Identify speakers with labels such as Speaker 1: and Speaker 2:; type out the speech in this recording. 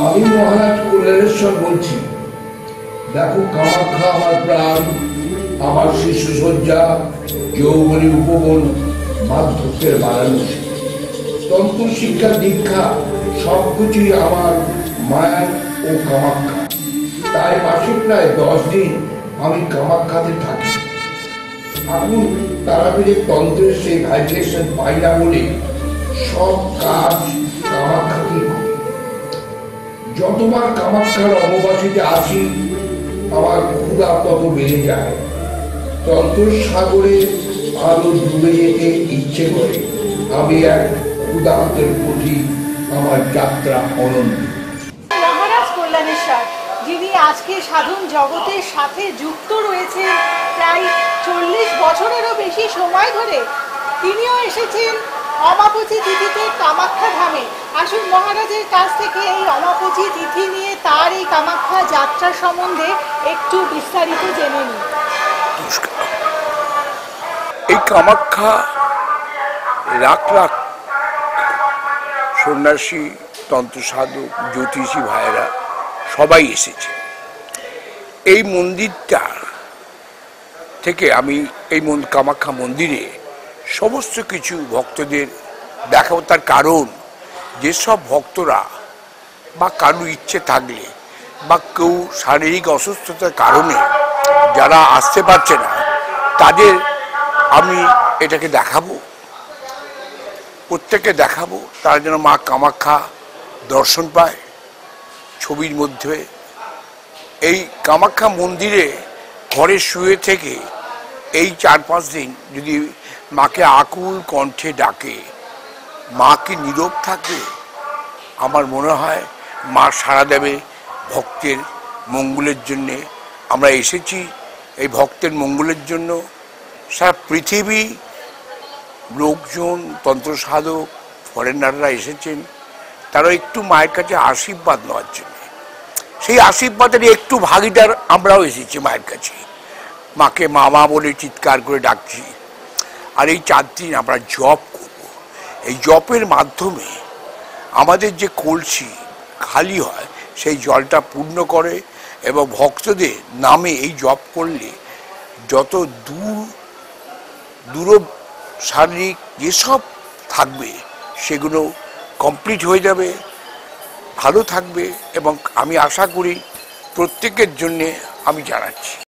Speaker 1: আমি মহারাজ কল্যাণেশ্বর বলছি। দেখো, কামাখ্যা আমার প্রাণ, আমার শিশুসজ্জা, যৌবনী উপবন, মাধ্যমের বারাণসী, তন্ত্র শিক্ষা দীক্ষা সবকিছুই আমার মায়ার ও কামাখ্যা। তাই মাসে প্রায় 10 দিন আমি কামাখ্যাতে থাকি। এখন তারাপীঠের তন্ত্রের সেই ভাইব্রেশন পাই না বলে সব কাজ কামাখ্যাতেই করি। যতবার কামাখ্যার অমাবাসীতে আসি আমার ক্ষুধা তত বেড়ে যায়। তন্ত্র সাগরে আলো ডুবে যেতে ইচ্ছে করে। আমি এক ক্ষুধার্তের প্রতি আমার যাত্রা অনন্ত।
Speaker 2: মহারাজ কল্যাণেশ্বর, যিনি আজকে সাধন জগতের সাথে যুক্ত রয়েছেন প্রায় 40 বছরেরও বেশি সময় ধরে, তিনিও এসেছেন অমাবস্যা তিথিতে কামাখ্যা ধামে। আসুন মহারাজের কাছ থেকে এই অমাবস্যা তিথি নিয়ে তার এই কামাখ্যা যাত্রা সম্বন্ধে একটু বিস্তারিত জেনে নিন।
Speaker 3: এই কামাখ্যা লাখ লাখ সন্ন্যাসী, তন্ত্রসাধক, জ্যোতিষী ভাইয়েরা সবাই এসেছে। এই মন্দিরটা থেকে আমি এই কামাখ্যা মন্দিরে সমস্ত কিছু ভক্তদের দেখাবো। তার কারণ, যেসব ভক্তরা বা কারো ইচ্ছে থাকলে বা কেউ শারীরিক অসুস্থতার কারণে যারা আসতে পারছে না, তাদের আমি এটাকে দেখাবো, প্রত্যেককে দেখাবো, তারা যেন মা কামাখ্যা দর্শন পায় ছবির মধ্যে। এই কামাখ্যা মন্দিরে ঘরে শুয়ে থেকে এই 4-5 দিন যদি মাকে আকুল কণ্ঠে ডাকে, মা কি নীরব থাকবে? আমার মনে হয় মা সাড়া দেবে ভক্তের মঙ্গলের জন্যে। আমরা এসেছি এই ভক্তের মঙ্গলের জন্য। সারা পৃথিবী লোকজন, তন্ত্রসাধক, ফরেনাররা এসেছেন, তারা একটু মায়ের কাছে আশীর্বাদ নেওয়ার জন্য। সেই আশীর্বাদের একটু ভাগিদার আমরাও এসেছি মায়ের কাছে। মাকে মামা বলে চিৎকার করে ডাকছি। আর এই 4 দিন আমরা জপ করব। এই জপের মাধ্যমে আমাদের যে কলসি খালি হয়, সেই জলটা পূর্ণ করে এবং ভক্তদের নামে এই জপ করলে যত দূর শারীরিক যেসব থাকবে সেগুলো কমপ্লিট হয়ে যাবে, ভালো থাকবে। এবং আমি আশা করি প্রত্যেকের জন্যে আমি জানাচ্ছি।